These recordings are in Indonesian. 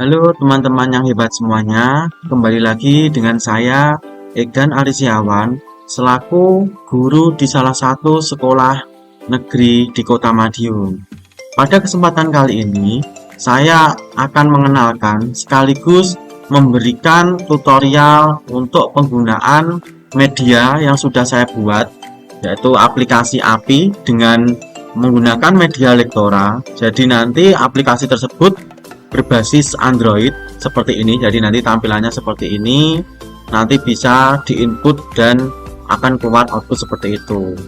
Halo teman-teman yang hebat semuanya, kembali lagi dengan saya Egan Arisiawan selaku guru di salah satu sekolah negeri di Kota Madiun. Pada kesempatan kali ini, saya akan mengenalkan sekaligus memberikan tutorial untuk penggunaan media yang sudah saya buat, yaitu aplikasi API dengan menggunakan media Lektora. Jadi nanti aplikasi tersebut berbasis Android seperti ini. Jadi nanti tampilannya seperti ini. Nanti bisa diinput dan akan keluar output seperti itu.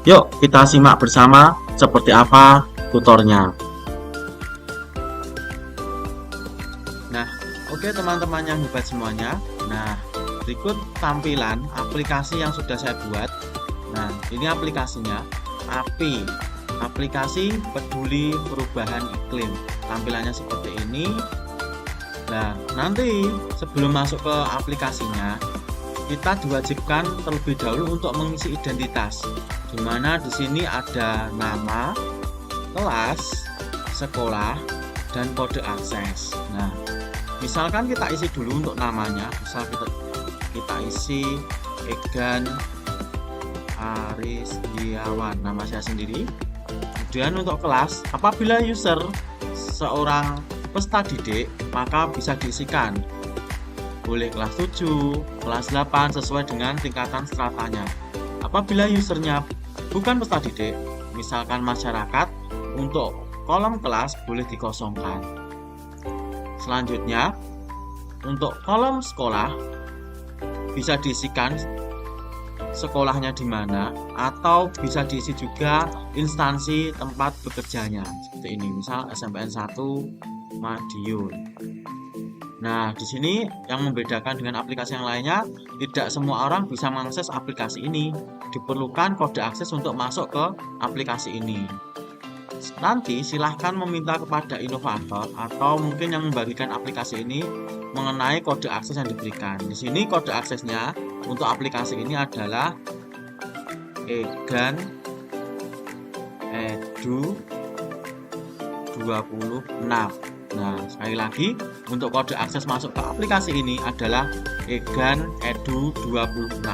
Yuk kita simak bersama seperti apa tutornya. Nah, oke teman-teman yang hebat semuanya. Nah, berikut tampilan aplikasi yang sudah saya buat. Nah, ini aplikasinya, API, aplikasi peduli perubahan iklim. Tampilannya seperti ini. Nah, nanti sebelum masuk ke aplikasinya, kita diwajibkan terlebih dahulu untuk mengisi identitas. Di mana di sini ada nama, kelas, sekolah, dan kode akses. Nah, misalkan kita isi dulu untuk namanya, misal kita isi Egan Arisiawan, nama saya sendiri. Kemudian untuk kelas, apabila user seorang peserta didik, maka bisa diisikan boleh kelas 7, kelas 8 sesuai dengan tingkatan stratanya. Apabila usernya bukan peserta didik, misalkan masyarakat, untuk kolom kelas boleh dikosongkan. Selanjutnya, untuk kolom sekolah bisa diisikan sekolahnya di mana, atau bisa diisi juga instansi tempat bekerjanya seperti ini, misal SMPN 1 Madiun. Nah, di sini yang membedakan dengan aplikasi yang lainnya, tidak semua orang bisa mengakses aplikasi ini. Diperlukan kode akses untuk masuk ke aplikasi ini. Nanti silahkan meminta kepada inovator atau mungkin yang membagikan aplikasi ini mengenai kode akses yang diberikan. Di sini kode aksesnya untuk aplikasi ini adalah Egan Edu 26. Nah, sekali lagi untuk kode akses masuk ke aplikasi ini adalah Egan Edu 26.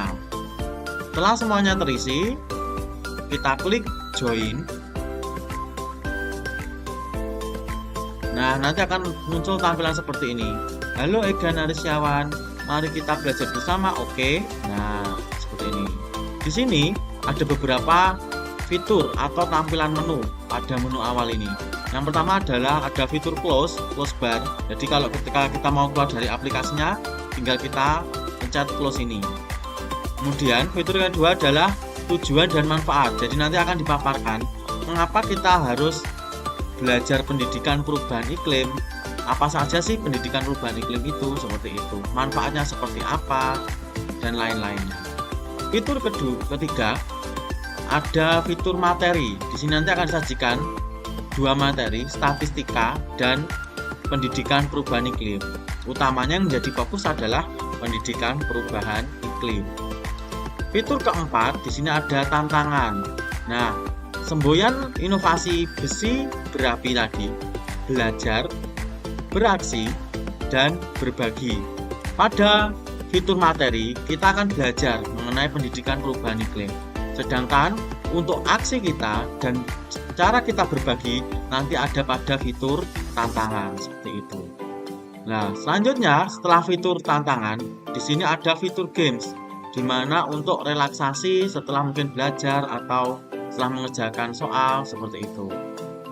Setelah semuanya terisi, kita klik join. Nah, nanti akan muncul tampilan seperti ini. Halo Egan Arisiawan, mari kita belajar bersama. Oke. Nah, seperti ini. Di sini ada beberapa fitur atau tampilan menu pada menu awal ini. Yang pertama adalah ada fitur close bar. Jadi kalau ketika kita mau keluar dari aplikasinya, tinggal kita pencet close ini. Kemudian fitur kedua adalah tujuan dan manfaat. Jadi nanti akan dipaparkan mengapa kita harus belajar pendidikan perubahan iklim, apa saja sih pendidikan perubahan iklim itu, seperti itu, manfaatnya seperti apa, dan lain-lainnya. Fitur ketiga ada fitur materi. Di sini nanti akan disajikan dua materi, statistika dan pendidikan perubahan iklim. Utamanya yang menjadi fokus adalah pendidikan perubahan iklim. Fitur keempat, di sini ada tantangan. Nah, semboyan inovasi besi berapi tadi, belajar, beraksi, dan berbagi. Pada fitur materi, kita akan belajar mengenai pendidikan perubahan iklim. Sedangkan untuk aksi kita dan cara kita berbagi nanti ada pada fitur tantangan seperti itu. Nah, selanjutnya setelah fitur tantangan, di sini ada fitur games, di mana untuk relaksasi setelah mungkin belajar atau setelah mengerjakan soal seperti itu.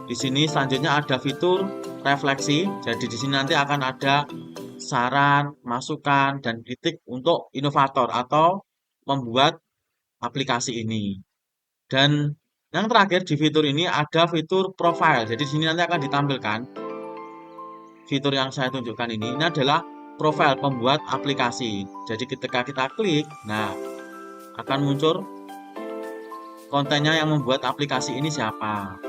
Di sini selanjutnya ada fitur refleksi. Jadi di sini nanti akan ada saran, masukan, dan kritik untuk inovator atau membuat aplikasi ini. Dan yang terakhir di fitur ini ada fitur profile. Jadi di sini nanti akan ditampilkan fitur yang saya tunjukkan ini. Ini adalah profile pembuat aplikasi. Jadi ketika kita klik, nah akan muncul kontennya yang membuat aplikasi ini siapa.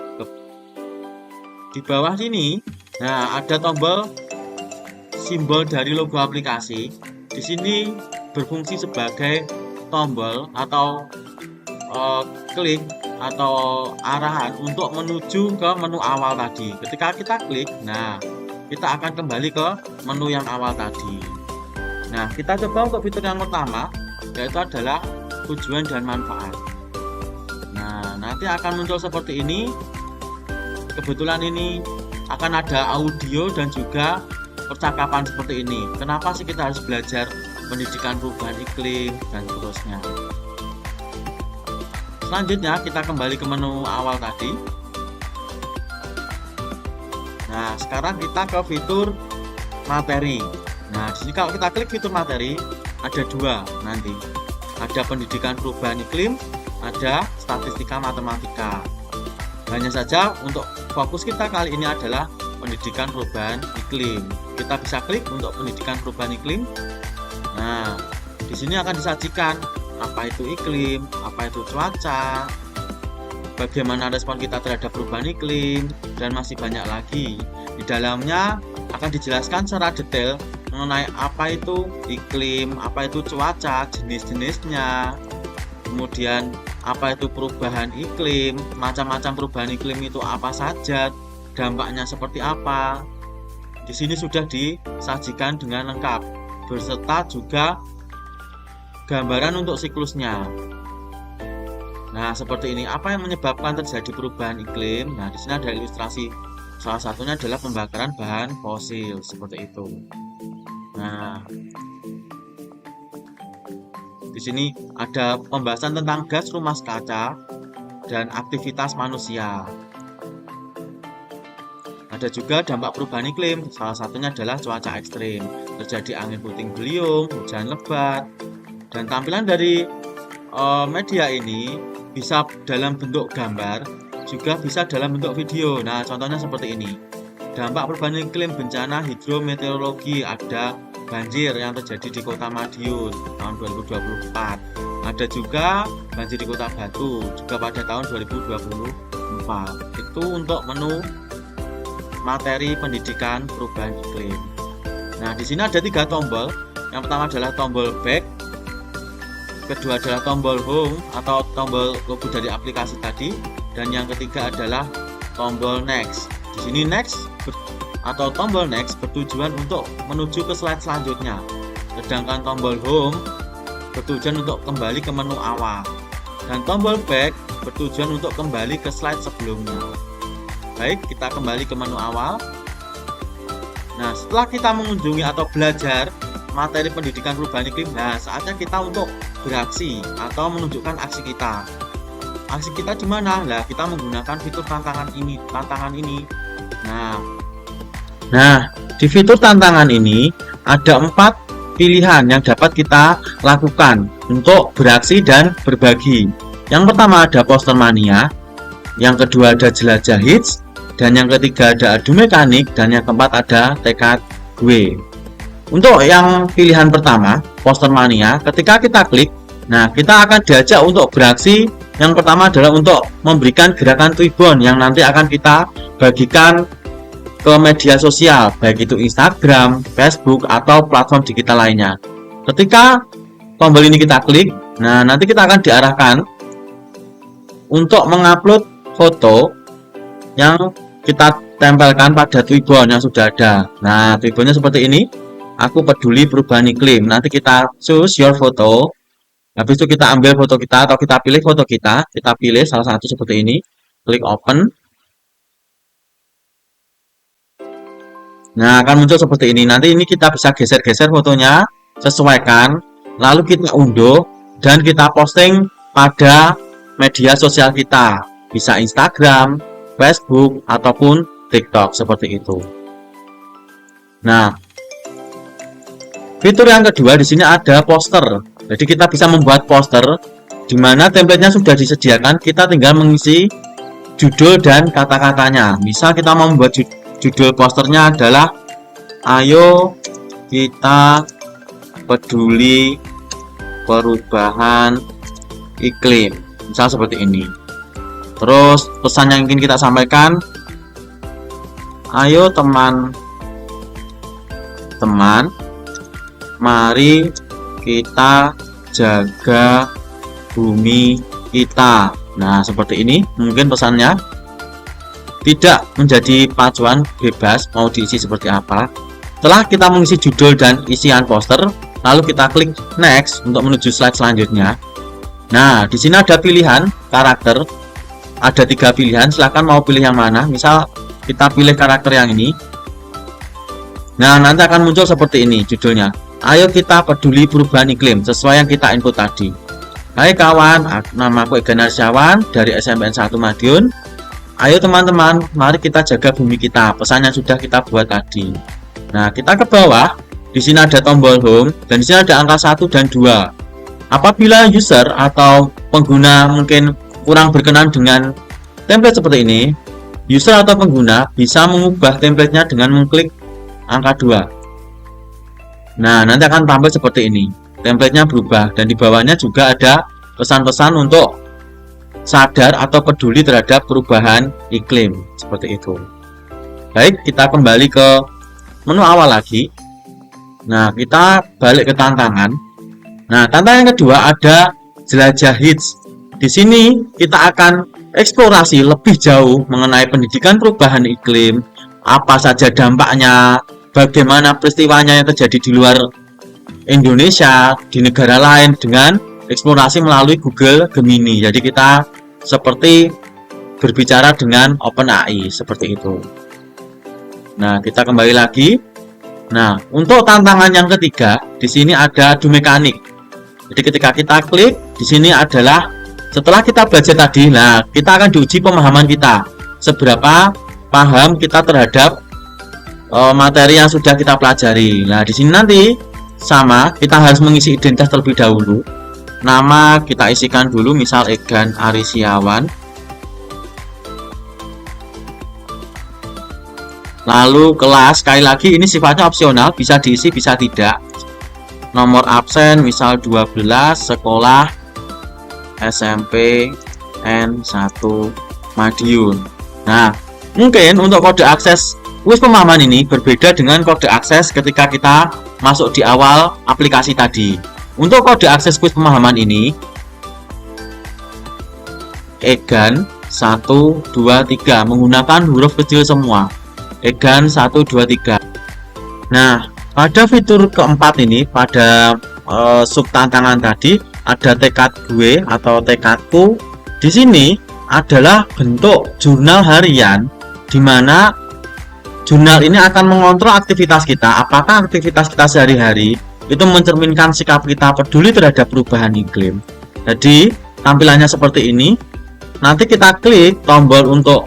Di bawah sini, nah ada tombol simbol dari logo aplikasi. Di sini berfungsi sebagai tombol atau klik atau arahan untuk menuju ke menu awal tadi. Ketika kita klik, nah kita akan kembali ke menu yang awal tadi. Nah, kita coba untuk fitur yang pertama, yaitu adalah tujuan dan manfaat. Nah, nanti akan muncul seperti ini. Kebetulan ini akan ada audio dan juga percakapan seperti ini. Kenapa sih kita harus belajar pendidikan perubahan iklim dan seterusnya. Selanjutnya kita kembali ke menu awal tadi. Nah, sekarang kita ke fitur materi. Nah, di sini kalau kita klik fitur materi, ada dua nanti. Ada pendidikan perubahan iklim, ada statistika matematika. Hanya saja untuk fokus kita kali ini adalah pendidikan perubahan iklim. Kita bisa klik untuk pendidikan perubahan iklim. Nah, di sini akan disajikan apa itu iklim, apa itu cuaca, bagaimana respon kita terhadap perubahan iklim, dan masih banyak lagi. Di dalamnya akan dijelaskan secara detail mengenai apa itu iklim, apa itu cuaca, jenis-jenisnya, kemudian apa itu perubahan iklim, macam-macam perubahan iklim itu apa saja, dampaknya seperti apa. Di sini sudah disajikan dengan lengkap, berserta juga gambaran untuk siklusnya. Nah, seperti ini. Apa yang menyebabkan terjadi perubahan iklim? Nah, di sini ada ilustrasi. Salah satunya adalah pembakaran bahan fosil, seperti itu. Nah, di sini ada pembahasan tentang gas rumah kaca dan aktivitas manusia. Ada juga dampak perubahan iklim, salah satunya adalah cuaca ekstrim, terjadi angin puting beliung, hujan lebat, dan tampilan dari media ini bisa dalam bentuk gambar, juga bisa dalam bentuk video. Nah, contohnya seperti ini. Dampak perubahan iklim bencana hidrometeorologi, ada banjir yang terjadi di Kota Madiun tahun 2024. Ada juga banjir di Kota Batu juga pada tahun 2024. Itu untuk menu materi pendidikan perubahan iklim. Nah, di sini ada 3 tombol. Yang pertama adalah tombol back, kedua adalah tombol home atau tombol logo dari aplikasi tadi, dan yang ketiga adalah tombol next. Di sini next atau tombol next bertujuan untuk menuju ke slide selanjutnya, sedangkan tombol home bertujuan untuk kembali ke menu awal, dan tombol back bertujuan untuk kembali ke slide sebelumnya. Baik, kita kembali ke menu awal. Nah, setelah kita mengunjungi atau belajar materi pendidikan perubahan iklim, nah saatnya kita untuk beraksi atau menunjukkan aksi kita. Aksi kita di mana? Nah, kita menggunakan fitur tantangan ini. Nah, di fitur tantangan ini ada 4 pilihan yang dapat kita lakukan untuk beraksi dan berbagi. Yang pertama ada poster mania, yang kedua ada jelajah hits, dan yang ketiga ada adu mekanik, dan yang keempat ada tekad gue. Untuk yang pilihan pertama, poster mania, ketika kita klik, nah kita akan diajak untuk beraksi. Yang pertama adalah untuk memberikan gerakan Twibbon yang nanti akan kita bagikan ke media sosial, baik itu Instagram, Facebook, atau platform digital lainnya. Ketika tombol ini kita klik, nah nanti kita akan diarahkan untuk mengupload foto yang kita tempelkan pada Twibbon yang sudah ada. Nah, Twibbonnya seperti ini. Aku peduli perubahan iklim. Nanti kita choose your photo. Habis itu kita ambil foto kita atau kita pilih foto kita. Kita pilih salah satu seperti ini. Klik open. Nah, akan muncul seperti ini. Nanti ini kita bisa geser-geser fotonya, sesuaikan, lalu kita unduh dan kita posting pada media sosial kita. Bisa Instagram, Facebook, ataupun TikTok seperti itu. Nah, fitur yang kedua di sini ada poster. Jadi kita bisa membuat poster di mana template-nya sudah disediakan, kita tinggal mengisi judul dan kata-katanya. Misal kita mau membuat judul posternya adalah "Ayo kita peduli perubahan iklim." Misal seperti ini. Terus pesan yang ingin kita sampaikan, "Ayo teman-teman, mari kita jaga bumi kita." Nah, seperti ini mungkin pesannya. tidak menjadi pacuan, bebas mau diisi seperti apa. Setelah kita mengisi judul dan isian poster, lalu kita klik next untuk menuju slide selanjutnya. Nah, di sini ada pilihan karakter, ada 3 pilihan, silahkan mau pilih yang mana. Misal kita pilih karakter yang ini. Nah, nanti akan muncul seperti ini judulnya. Ayo kita peduli perubahan iklim sesuai yang kita input tadi. Hai kawan, namaku Egan Arsyawan dari SMPN 1 Madiun. Ayo teman-teman, mari kita jaga bumi kita. Pesan yang sudah kita buat tadi. Nah, kita ke bawah. Di sini ada tombol home dan di sini ada angka 1 dan 2. Apabila user atau pengguna mungkin kurang berkenan dengan template seperti ini, user atau pengguna bisa mengubah templatenya dengan mengklik angka 2. Nah, nanti akan tampil seperti ini. Templatenya berubah dan di bawahnya juga ada pesan-pesan untuk sadar atau peduli terhadap perubahan iklim seperti itu. Baik, kita kembali ke menu awal lagi. Nah, kita balik ke tantangan. Nah, tantangan yang kedua ada jelajah hits. Di sini kita akan eksplorasi lebih jauh mengenai pendidikan perubahan iklim, apa saja dampaknya, bagaimana peristiwanya yang terjadi di luar Indonesia, di negara lain dengan eksplorasi melalui Google Gemini. Jadi kita seperti berbicara dengan OpenAI seperti itu. Nah, kita kembali lagi. Nah, untuk tantangan yang ketiga, di sini ada adu mekanik. Jadi ketika kita klik, di sini adalah setelah kita belajar tadi, nah kita akan diuji pemahaman kita. Seberapa paham kita terhadap materi yang sudah kita pelajari. Nah, di sini nanti sama, kita harus mengisi identitas terlebih dahulu. Nama kita isikan dulu, misal Egan Arisyawan. Lalu kelas, sekali lagi ini sifatnya opsional, bisa diisi bisa tidak. Nomor absen misal 12, sekolah SMP N1 Madiun. Nah, mungkin untuk kode akses kuis pemahaman ini berbeda dengan kode akses ketika kita masuk di awal aplikasi tadi. Untuk kode akses kuis pemahaman ini, Egan 1, 2, 3 menggunakan huruf kecil semua. Egan 1, 2, 3. Nah, pada fitur keempat ini, pada sub tantangan tadi, ada tekad gue atau tekadku. Di sini adalah bentuk jurnal harian, di mana jurnal ini akan mengontrol aktivitas kita. Apakah aktivitas kita sehari-hari itu mencerminkan sikap kita peduli terhadap perubahan iklim. Jadi, tampilannya seperti ini. Nanti kita klik tombol untuk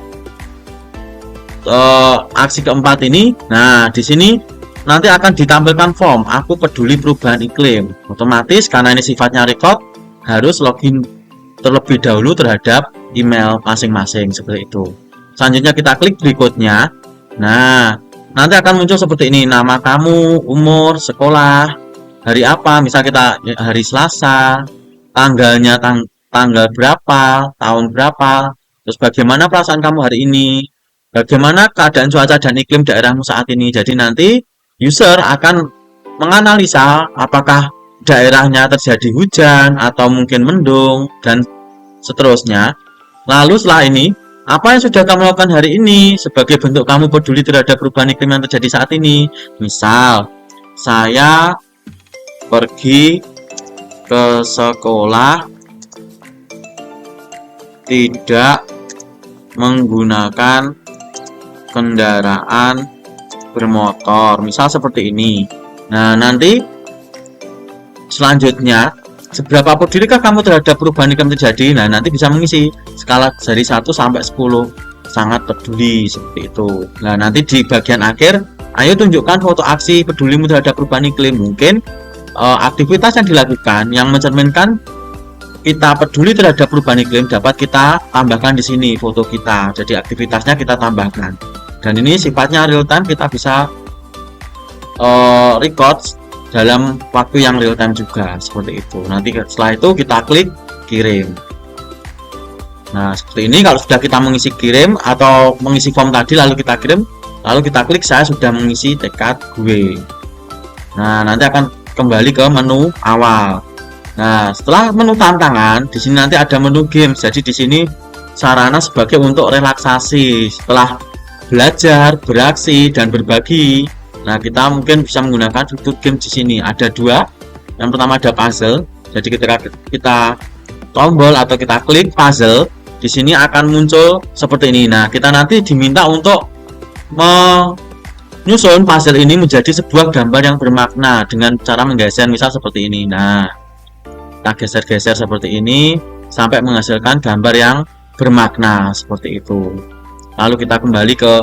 aksi keempat ini. Nah, di sini nanti akan ditampilkan form aku peduli perubahan iklim. Otomatis karena ini sifatnya record, harus login terlebih dahulu terhadap email masing-masing seperti itu. Selanjutnya kita klik berikutnya. Nah, nanti akan muncul seperti ini, nama kamu, umur, sekolah, hari apa, misal kita hari Selasa, tanggalnya tanggal berapa, tahun berapa, terus bagaimana perasaan kamu hari ini, bagaimana keadaan cuaca dan iklim daerahmu saat ini. Jadi nanti user akan menganalisa apakah daerahnya terjadi hujan atau mungkin mendung dan seterusnya. Lalu setelah ini, apa yang sudah kamu lakukan hari ini sebagai bentuk kamu peduli terhadap perubahan iklim yang terjadi saat ini. Misal, saya pergi ke sekolah tidak menggunakan kendaraan bermotor, misal seperti ini. Nah, nanti selanjutnya seberapa pedulikah kamu terhadap perubahan iklim terjadi. Nah, nanti bisa mengisi skala dari 1 sampai 10, sangat peduli seperti itu. Nah, nanti di bagian akhir, ayo tunjukkan foto aksi pedulimu terhadap perubahan iklim. Mungkin aktivitas yang dilakukan yang mencerminkan kita peduli terhadap perubahan iklim dapat kita tambahkan di sini foto kita. Jadi aktivitasnya kita tambahkan. Dan ini sifatnya real time, kita bisa record dalam waktu yang real time juga seperti itu. Nanti setelah itu kita klik kirim. Nah, seperti ini kalau sudah kita mengisi kirim atau mengisi form tadi lalu kita kirim, lalu kita klik saya sudah mengisi tekad gue. Nah, nanti akan kembali ke menu awal. Nah, setelah menu tantangan, di sini nanti ada menu games. Jadi di sini sarana sebagai untuk relaksasi setelah belajar, beraksi, dan berbagi. Nah, kita mungkin bisa menggunakan fitur game di sini. Ada dua. Yang pertama ada puzzle. Jadi ketika kita tombol atau kita klik puzzle, di sini akan muncul seperti ini. Nah, kita nanti diminta untuk menyusun puzzle ini menjadi sebuah gambar yang bermakna dengan cara menggeser, misal seperti ini. Nah, kita geser-geser seperti ini sampai menghasilkan gambar yang bermakna seperti itu. Lalu kita kembali ke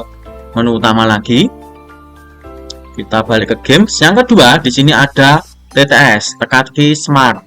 menu utama lagi. Kita balik ke games. Yang kedua, di sini ada TTS, teka-teki smart.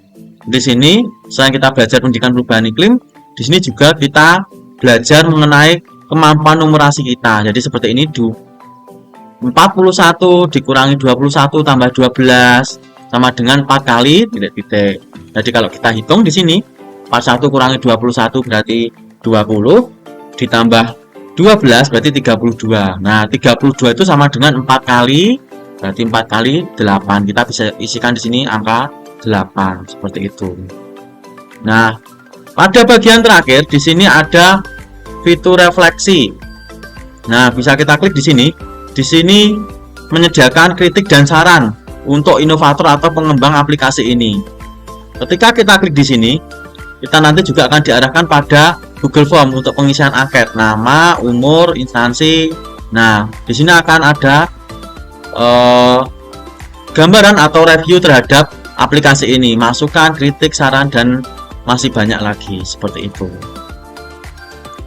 Di sini selain kita belajar pendidikan perubahan iklim, di sini juga kita belajar mengenai kemampuan numerasi kita. Jadi seperti ini, 41 dikurangi 21 tambah 12 sama dengan 4 kali titik-titik. Jadi kalau kita hitung di sini, 41 kurangi 21 berarti 20 ditambah 12 berarti 32. Nah, 32 itu sama dengan 4 kali, berarti 4 kali 8. Kita bisa isikan di sini angka 8 seperti itu. Nah, pada bagian terakhir di sini ada fitur refleksi. Nah, bisa kita klik di sini. Di sini menyediakan kritik dan saran untuk inovator atau pengembang aplikasi ini. Ketika kita klik di sini, kita nanti juga akan diarahkan pada Google Form untuk pengisian angket, nama, umur, instansi. Nah, di sini akan ada gambaran atau review terhadap aplikasi ini, masukan, kritik, saran, dan masih banyak lagi seperti itu.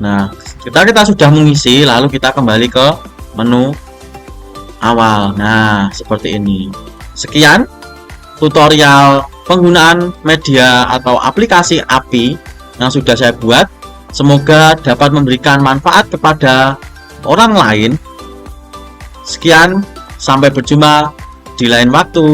Nah, kita sudah mengisi, lalu kita kembali ke menu awal. Nah, seperti ini. Sekian tutorial penggunaan media atau aplikasi API yang sudah saya buat. Semoga dapat memberikan manfaat kepada orang lain. Sekian, sampai berjumpa di lain waktu.